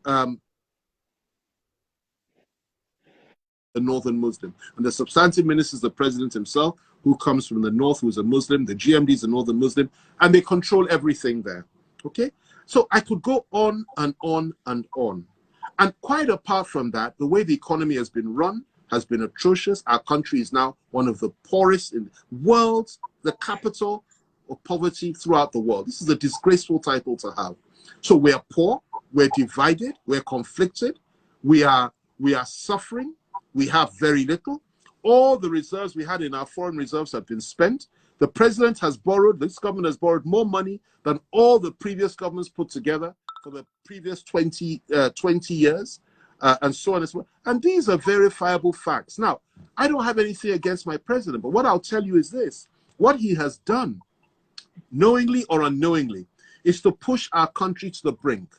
the Northern Muslim. And the substantive minister is the president himself, who comes from the North, who's a Muslim. The GMD is a Northern Muslim, and they control everything there. Okay? So I could go on and on and on. And quite apart from that, the way the economy has been run has been atrocious. Our country is now one of the poorest in the world, the capital of poverty throughout the world. This is a disgraceful title to have. So we are poor, we're divided, we're conflicted, we are suffering, we have very little. All the reserves we had in our foreign reserves have been spent. The president has borrowed, this government has borrowed more money than all the previous governments put together for the previous 20 years, and so on and so on. And these are verifiable facts. Now, I don't have anything against my president, but what I'll tell you is this. What he has done, knowingly or unknowingly, is to push our country to the brink.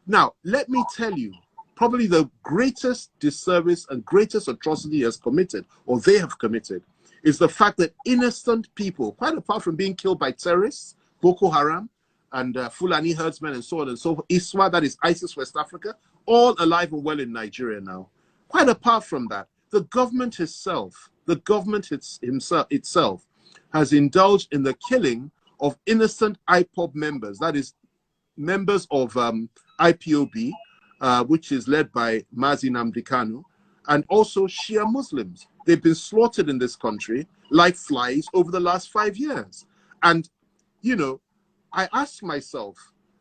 Now, let me tell you, probably the greatest disservice and greatest atrocity he has committed, or they have committed, is the fact that innocent people, quite apart from being killed by terrorists, Boko Haram, and Fulani herdsmen, and so on and so forth, ISWA, that is ISIS West Africa, all alive and well in Nigeria now. Quite apart from that, the government itself, itself has indulged in the killing of innocent IPOB members, that is members of IPOB, which is led by Mazi Nnamdi Kanu, and also Shia Muslims. They've been slaughtered in this country like flies over the last 5 years. And, you know, I ask myself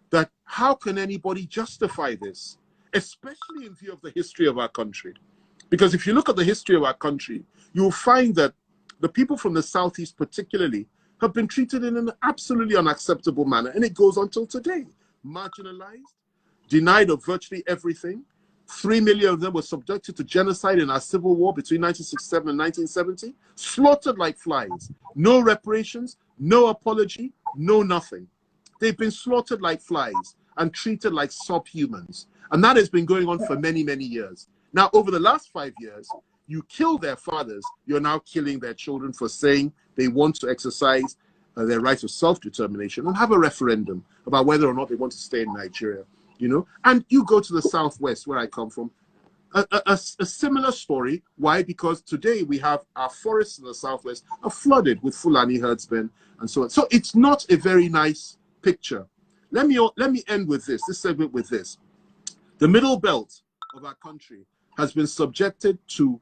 that how can anybody justify this, especially in view of the history of our country? Because if you look at the history of our country, you'll find that the people from the Southeast particularly have been treated in an absolutely unacceptable manner. And it goes on till today. Marginalized, denied of virtually everything. 3 million of them were subjected to genocide in our civil war between 1967 and 1970. Slaughtered like flies. No reparations, no apology, no nothing. They've been slaughtered like flies and treated like subhumans. And that has been going on for many, many years. Now, over the last 5 years, you kill their fathers, you're now killing their children for saying they want to exercise their right of self-determination and have a referendum about whether or not they want to stay in Nigeria, you know? And you go to the Southwest, where I come from, a similar story. Why? Because today we have our forests in the Southwest are flooded with Fulani herdsmen and so on. So it's not a very nice picture. Let me end with this segment with this. The middle belt of our country has been subjected to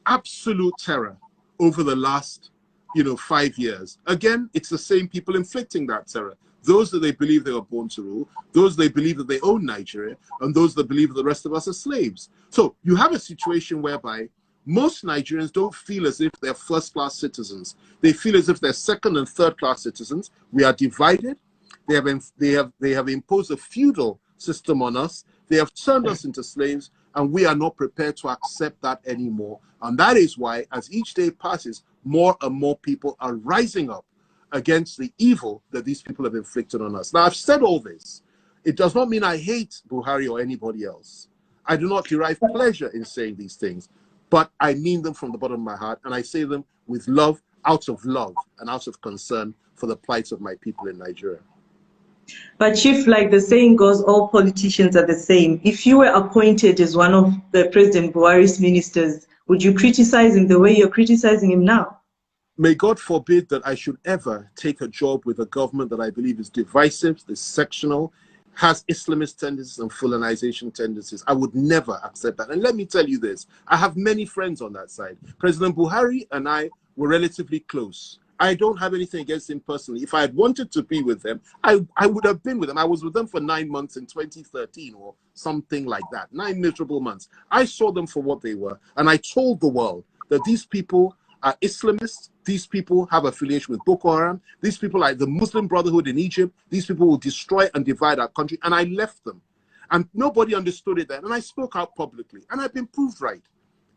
absolute terror over the last 5 years. Again, it's the same people inflicting that terror. Those that they believe they were born to rule, those they believe that they own Nigeria, and those that believe that the rest of us are slaves. So you have a situation whereby most Nigerians don't feel as if they're first-class citizens. They feel as if they're second and third-class citizens. We are divided. They have imposed a feudal system on us. They have turned us into slaves, and we are not prepared to accept that anymore. And that is why, as each day passes, more and more people are rising up against the evil that these people have inflicted on us. Now, I've said all this. It does not mean I hate Buhari or anybody else. I do not derive pleasure in saying these things, but I mean them from the bottom of my heart, and I say them with love, out of love, and out of concern for the plight of my people in Nigeria. But Chief, like the saying goes, all politicians are the same. If you were appointed as one of the President Buhari's ministers, would you criticize him the way you're criticizing him now? May God forbid that I should ever take a job with a government that I believe is divisive, is sectional, has Islamist tendencies and Fulanization tendencies. I would never accept that. And let me tell you this, I have many friends on that side. President Buhari and I were relatively close. I don't have anything against him personally. If I had wanted to be with them, I would have been with them. I was with them for 9 months in 2013 or something like that. 9 miserable months. I saw them for what they were. And I told the world that these people are Islamists. These people have affiliation with Boko Haram. These people are the Muslim Brotherhood in Egypt. These people will destroy and divide our country. And I left them. And nobody understood it then. And I spoke out publicly. And I've been proved right.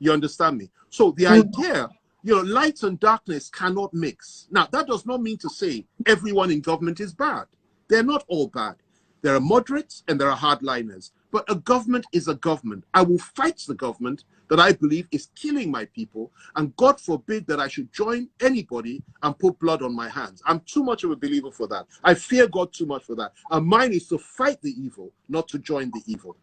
You understand me? So the idea, light and darkness cannot mix. Now, that does not mean to say everyone in government is bad. They're not all bad. There are moderates and there are hardliners. But a government is a government. I will fight the government that I believe is killing my people. And God forbid that I should join anybody and put blood on my hands. I'm too much of a believer for that. I fear God too much for that. And mine is to fight the evil, not to join the evil.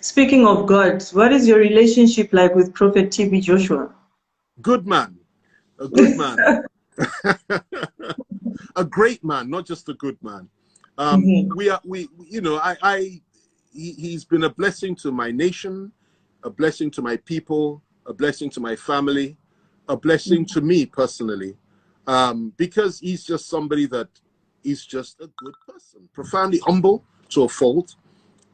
Speaking of God, what is your relationship like with Prophet TB Joshua? Good man, a good man, a great man, not just a good man. Mhm. You know, he's been a blessing to my nation, a blessing to my people, a blessing to my family, a blessing to me personally, because he's just somebody that he's just a good person, profoundly humble to a fault,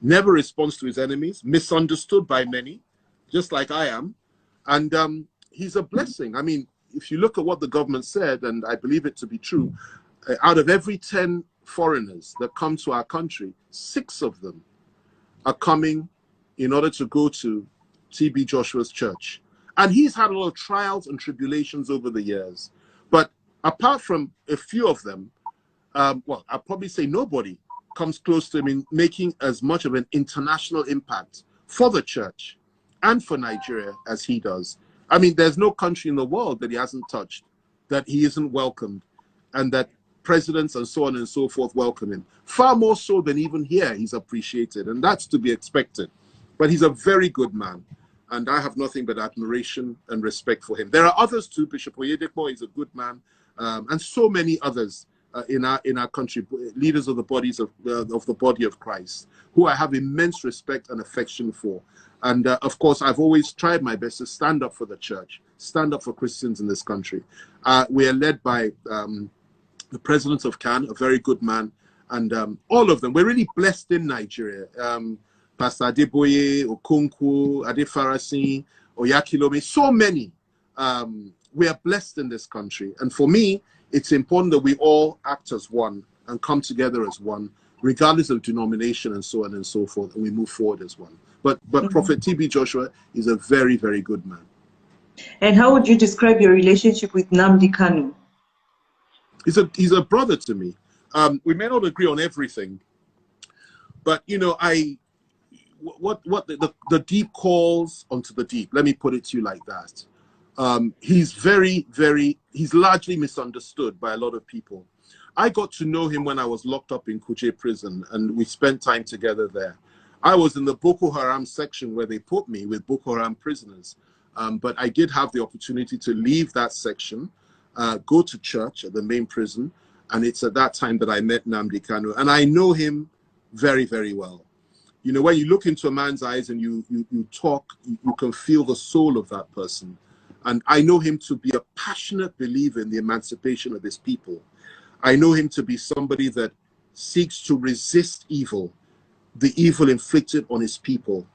never responds to his enemies, misunderstood by many, just like I am. And he's a blessing. I mean, if you look at what the government said, and I believe it to be true, out of every 10 foreigners that come to our country, 6 of them are coming in order to go to TB Joshua's church. And he's had a lot of trials and tribulations over the years. But apart from a few of them, well, I'll probably say nobody comes close to him in making as much of an international impact for the church and for Nigeria as he does. I mean, there's no country in the world that he hasn't touched, that he isn't welcomed, and that presidents and so on and so forth welcome him. Far more so than even here, he's appreciated, and that's to be expected. But he's a very good man, and I have nothing but admiration and respect for him. There are others too. Bishop Oyedepo is a good man, and so many others in our country, leaders of the body of Christ, who I have immense respect and affection for. And of course, I've always tried my best to stand up for the church, stand up for Christians in this country. We are led by the president of CAN, a very good man, and all of them. We're really blessed in Nigeria. Pastor Adeboye, Okonkwo, Adefarasi, Oyakilome, so many. We are blessed in this country. And for me, it's important that we all act as one and come together as one, regardless of denomination and so on and so forth, and we move forward as one. But Prophet TB Joshua is a very, very good man. And how would you describe your relationship with Nnamdi Kanu? He's a brother to me. We may not agree on everything, but you know, what the deep calls onto the deep. Let me put it to you like that. He's largely misunderstood by a lot of people. I got to know him when I was locked up in Kuje prison, and we spent time together there. I was in the Boko Haram section where they put me with Boko Haram prisoners. But I did have the opportunity to leave that section, go to church at the main prison, and it's at that time that I met Nnamdi Kanu, and I know him very, very well. You know, when you look into a man's eyes and you talk, you can feel the soul of that person. And I know him to be a passionate believer in the emancipation of his people. I know him to be somebody that seeks to resist evil, the evil inflicted on his people.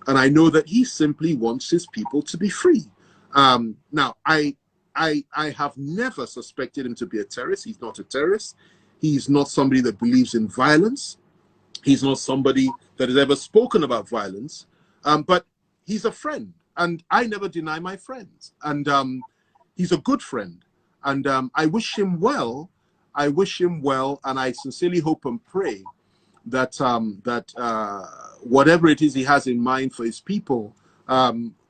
And I know that he simply wants his people to be free. Now, I have never suspected him to be a terrorist. He's not a terrorist. He's not somebody that believes in violence. He's not somebody that has ever spoken about violence. But he's a friend. And I never deny my friends. And he's a good friend. And I wish him well. I wish him well. And I sincerely hope and pray that whatever it is he has in mind for his people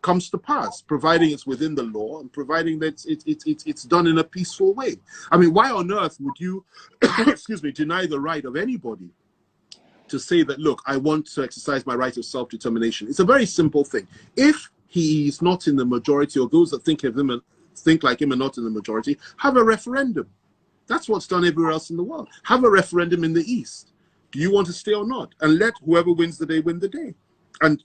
comes to pass, providing it's within the law and providing that it's done in a peaceful way. I mean, why on earth would you, excuse me, deny the right of anybody to say that, look, I want to exercise my right of self-determination? It's a very simple thing. If he's not in the majority, or those that think of him and think like him are not in the majority, have a referendum. That's what's done everywhere else in the world. Have a referendum in the East. Do you want to stay or not? And let whoever wins the day win the day. And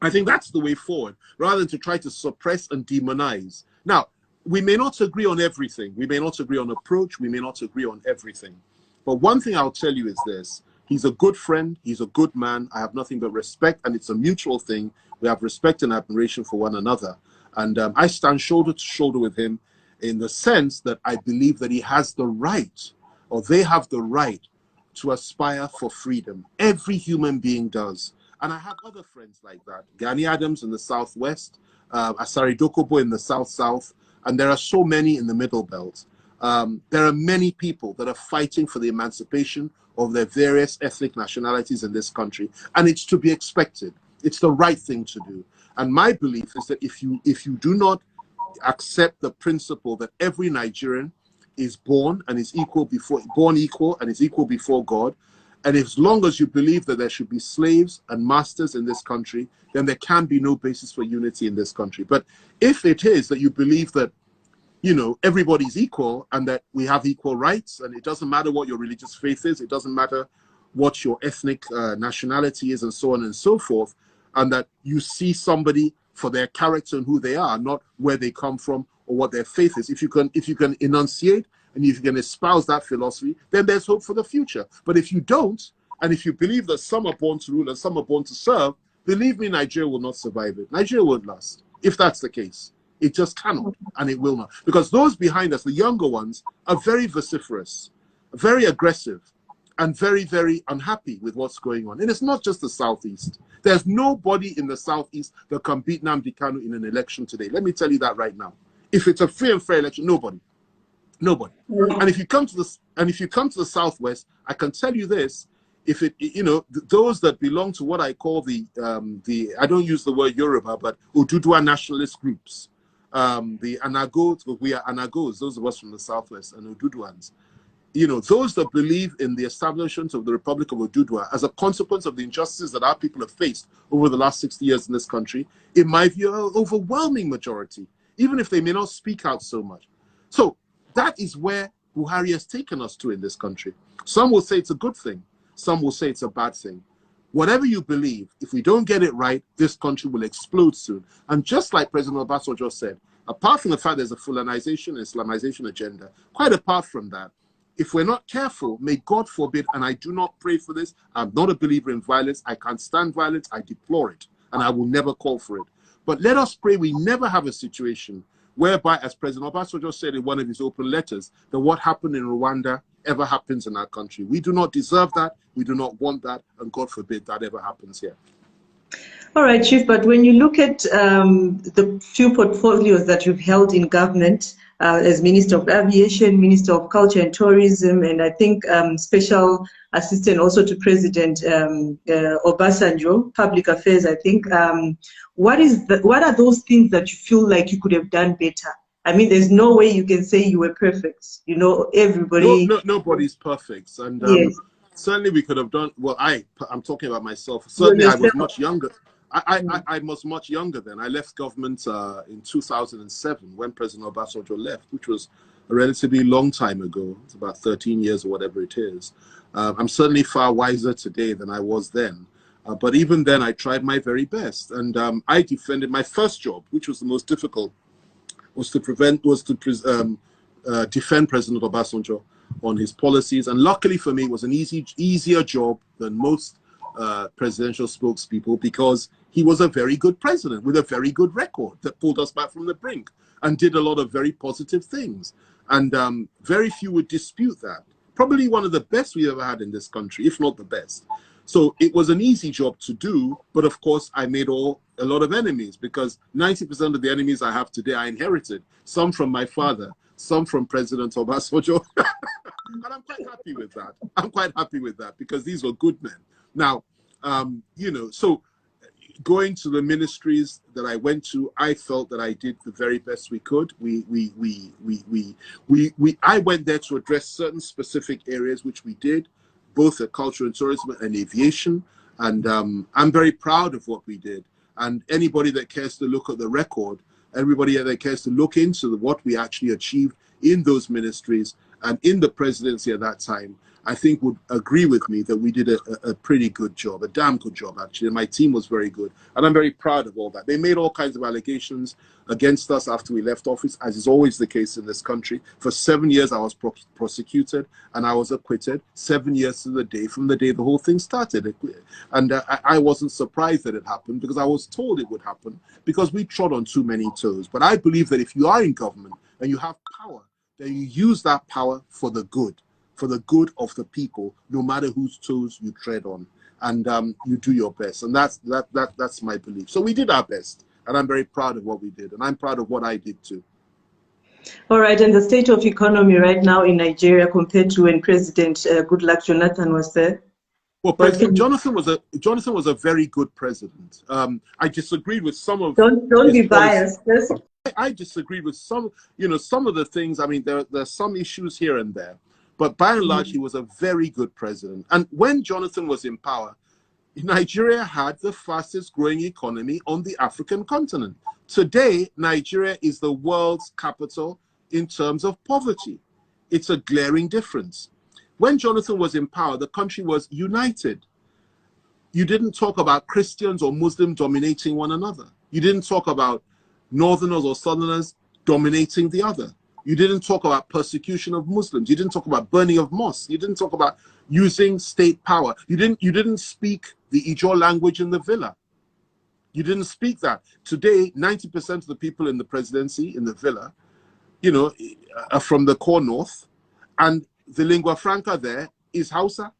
I think that's the way forward, rather than to try to suppress and demonize. Now, we may not agree on everything. We may not agree on approach. We may not agree on everything. But one thing I'll tell you is this. He's a good friend. He's a good man. I have nothing but respect, and it's a mutual thing. We have respect and admiration for one another. And I stand shoulder to shoulder with him in the sense that I believe that he has the right, or they have the right, to aspire for freedom. Every human being does. And I have other friends like that. Gani Adams in the Southwest, Asari Dokubo in the South, and there are so many in the Middle Belt. There are many people that are fighting for the emancipation of their various ethnic nationalities in this country, and it's to be expected. It's the right thing to do. And my belief is that if you do not accept the principle that every Nigerian is born equal and is equal before God, And as long as you believe that there should be slaves and masters in this country, then there can be no basis for unity in this country. But if it is that you believe that, you know, everybody's equal and that we have equal rights, and it doesn't matter what your religious faith is, it doesn't matter what your ethnic nationality is, and so on and so forth, and that you see somebody for their character and who they are, not where they come from or what their faith is. If you can enunciate and if you can espouse that philosophy, then there's hope for the future. But if you don't, and if you believe that some are born to rule and some are born to serve, believe me, Nigeria will not survive it. Nigeria won't last, if that's the case. It just cannot, and it will not. Because those behind us, the younger ones, are very vociferous, very aggressive, and very, very unhappy with what's going on. And it's not just the Southeast. There's nobody in the Southeast that can beat Nnamdi Kanu in an election today. Let me tell you that right now. If it's a free and fair election, nobody. Nobody. And if you come to the Southwest, I can tell you this: if it, you know, those that belong to what I call the I don't use the word Yoruba, but Oduduwa nationalist groups, the Anagos, we are Anagos, those of us from the Southwest, and Oduduwans. You know, those that believe in the establishment of the Republic of Oduduwa as a consequence of the injustices that our people have faced over the last 60 years in this country, in my view, are an overwhelming majority, even if they may not speak out so much. So that is where Buhari has taken us to in this country. Some will say it's a good thing. Some will say it's a bad thing. Whatever you believe, if we don't get it right, this country will explode soon. And just like President Obasanjo said, apart from the fact there's a Fulanization and Islamization agenda, quite apart from that, if we're not careful, may God forbid, and I do not pray for this, I'm not a believer in violence, I can't stand violence, I deplore it, and I will never call for it. But let us pray we never have a situation whereby, as President Obasanjo said in one of his open letters, that what happened in Rwanda ever happens in our country. We do not deserve that, we do not want that, and God forbid that ever happens here. All right, Chief, but when you look at the few portfolios that you've held in government, as Minister of Aviation, Minister of Culture and Tourism, and I think Special Assistant also to President Obasanjo, Public Affairs, I think. What are those things that you feel like you could have done better? I mean, there's no way you can say you were perfect. You know, everybody... Nobody's perfect. And yes. Certainly we could have done... Well, I'm talking about myself. Certainly I was much younger. I was much younger then. I left government in 2007 when President Obasanjo left, which was a relatively long time ago. It's about 13 years or whatever it is. I'm certainly far wiser today than I was then. But even then, I tried my very best. And I defended my first job, which was the most difficult, was to defend President Obasanjo on his policies. And luckily for me, it was an easier job than most presidential spokespeople, because he was a very good president with a very good record that pulled us back from the brink and did a lot of very positive things. And very few would dispute that. Probably one of the best we ever had in this country, if not the best. So it was an easy job to do, but of course I made a lot of enemies, because 90% of the enemies I have today I inherited. Some from my father, some from President Obasanjo. And I'm quite happy with that. I'm quite happy with that, because these were good men. Now, you know, so going to the ministries that I went to, I felt that I did the very best we could. I went there to address certain specific areas, which we did, both at culture and tourism and aviation. And I'm very proud of what we did. And anybody that cares to look at the record, everybody that cares to look into what we actually achieved in those ministries and in the presidency at that time, I think would agree with me that we did a pretty good job, a damn good job, actually. And my team was very good. And I'm very proud of all that. They made all kinds of allegations against us after we left office, as is always the case in this country. For 7 years, I was prosecuted and I was acquitted. 7 years to the day from the day the whole thing started. And I wasn't surprised that it happened, because I was told it would happen, because we trod on too many toes. But I believe that if you are in government and you have power, then you use that power for the good of the people, no matter whose toes you tread on, and you do your best. And that's my belief. So we did our best, and I'm very proud of what we did, and I'm proud of what I did too. All right, and the state of economy right now in Nigeria compared to when President Goodluck Jonathan was there? Well, President Jonathan was a very good president. I disagreed with some of. Don't be biased. I disagreed with some of the things. I mean, there are some issues here and there, But by and large, he was a very good president. And when Jonathan was in power, Nigeria had the fastest growing economy on the African continent. Today, Nigeria is the world's capital in terms of poverty. It's a glaring difference. When Jonathan was in power, the country was united. You didn't talk about Christians or Muslims dominating one another. You didn't talk about Northerners or Southerners dominating the other. You didn't talk about persecution of Muslims. You didn't talk about burning of mosques. You didn't talk about using state power. You didn't speak the Ijaw language in the villa. You didn't speak that. Today, 90% of the people in the presidency, in the villa, you know, are from the core north, and the lingua franca there is Hausa,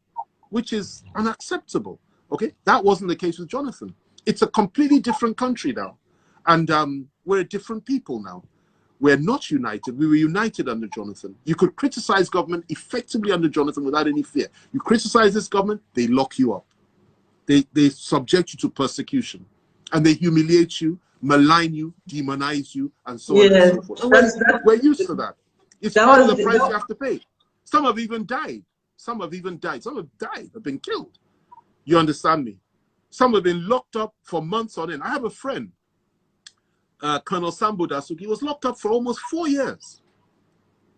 which is unacceptable. Okay, that wasn't the case with Jonathan. It's a completely different country now, and we're a different people now. We're not united. We were united under Jonathan. You could criticize government effectively under Jonathan without any fear. You criticize this government, they lock you up. They subject you to persecution, and they humiliate you, malign you, demonize you, and so on and so forth. And we're used to that. It's part of the price you have to pay. Some have even died. Some have even died. Some have died, have been killed. You understand me? Some have been locked up for months on end. I have a friend, Colonel Sambo Dasuki, was locked up for almost 4 years.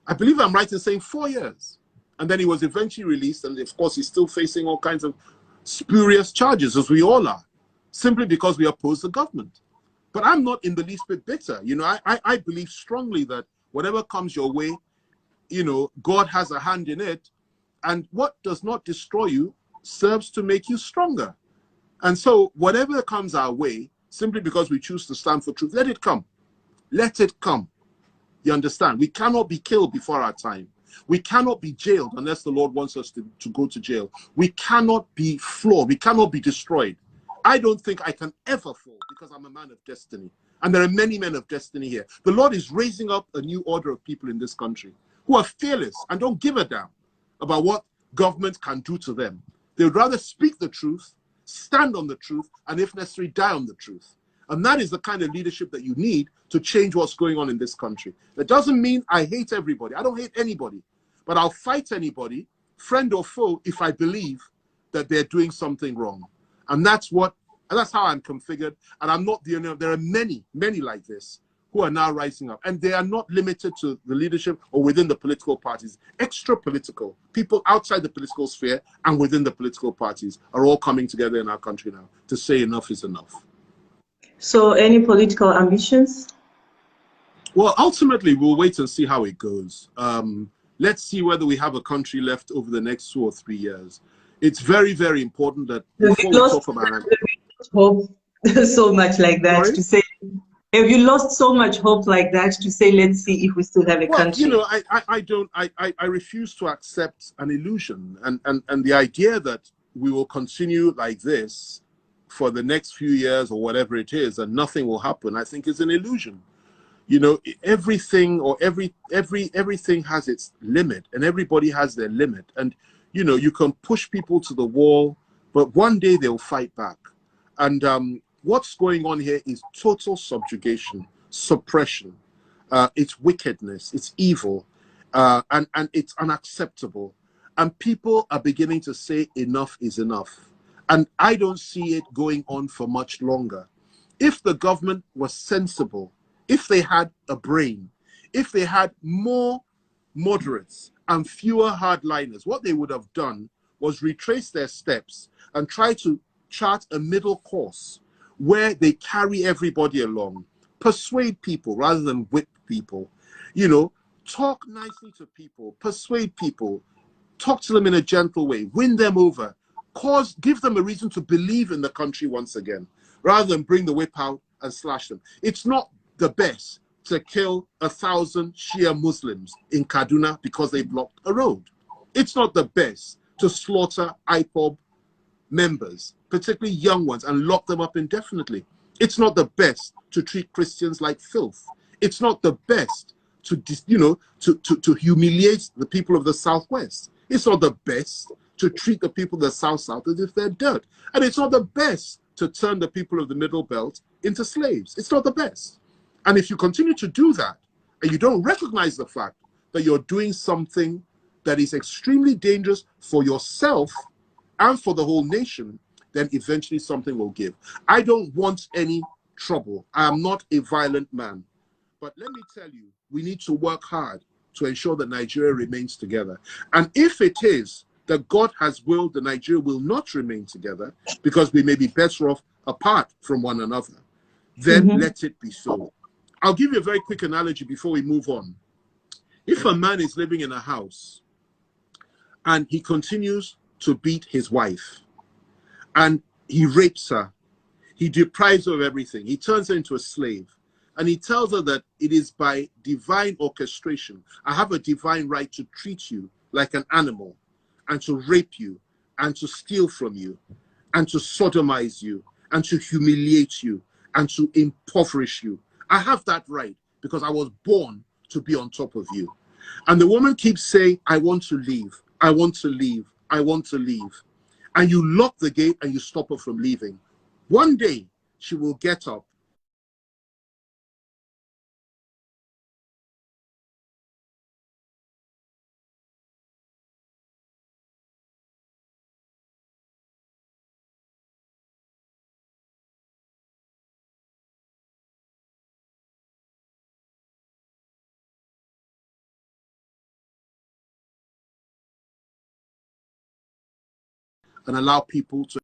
I believe I'm right in saying 4 years. And then he was eventually released, and of course he's still facing all kinds of spurious charges, as we all are, simply because we oppose the government. But I'm not in the least bit bitter. You know, I believe strongly that whatever comes your way, you know, God has a hand in it, and what does not destroy you serves to make you stronger. And so whatever comes our way, simply because we choose to stand for truth, let it come. Let it come. You understand? We cannot be killed before our time. We cannot be jailed unless the Lord wants us to go to jail. We cannot be flawed. We cannot be destroyed. I don't think I can ever fall because I'm a man of destiny. And there are many men of destiny here. The Lord is raising up a new order of people in this country who are fearless and don't give a damn about what government can do to them. They would rather speak the truth, stand on the truth, and if necessary, die on the truth. And that is the kind of leadership that you need to change what's going on in this country. That doesn't mean I hate everybody. I don't hate anybody. But I'll fight anybody, friend or foe, if I believe that they're doing something wrong. And that's how I'm configured. And I'm not the only one. There are many, many like this who are now rising up. And they are not limited to the leadership or within the political parties. Extra political, people outside the political sphere and within the political parties are all coming together in our country now to say enough is enough. So any political ambitions? Well, ultimately, we'll wait and see how it goes. Let's see whether we have a country left over the next 2 or 3 years. It's very, very important that before we talk about it, hope so much like that. Sorry? To say, have you lost so much hope like that to say, let's see if we still have a country? You know, I refuse to accept an illusion, and the idea that we will continue like this for the next few years or whatever it is, and nothing will happen, I think is an illusion. You know, everything or everything has its limit, and everybody has their limit. And you know, you can push people to the wall, but one day they'll fight back. And what's going on here is total subjugation, suppression. It's wickedness, it's evil, and it's unacceptable. And people are beginning to say enough is enough. And I don't see it going on for much longer. If the government was sensible, if they had a brain, if they had more moderates and fewer hardliners, what they would have done was retrace their steps and try to chart a middle course where they carry everybody along, persuade people rather than whip people, you know, talk nicely to people, persuade people, talk to them in a gentle way, win them over, give them a reason to believe in the country once again, rather than bring the whip out and slash them. It's not the best to kill 1,000 Shia Muslims in Kaduna because they blocked a road. It's not the best to slaughter IPOB members, particularly young ones, and lock them up indefinitely. It's not the best to treat Christians like filth. It's not the best to, you know, to humiliate the people of the Southwest. It's not the best to treat the people of the South as if they're dirt. And it's not the best to turn the people of the Middle Belt into slaves. It's not the best. And if you continue to do that, and you don't recognize the fact that you're doing something that is extremely dangerous for yourself and for the whole nation, then eventually something will give. I don't want any trouble. I am not a violent man. But let me tell you, we need to work hard to ensure that Nigeria remains together. And if it is that God has willed that Nigeria will not remain together because we may be better off apart from one another, then let it be so. I'll give you a very quick analogy before we move on. If a man is living in a house and he continues to beat his wife and he rapes her, he deprives her of everything, he turns her into a slave, and he tells her that it is by divine orchestration. I have a divine right to treat you like an animal and to rape you and to steal from you and to sodomize you and to humiliate you and to impoverish you. I have that right because I was born to be on top of you. And the woman keeps saying, I want to leave, I want to leave, I want to leave. And you lock the gate and you stop her from leaving. One day she will get up. And allow people to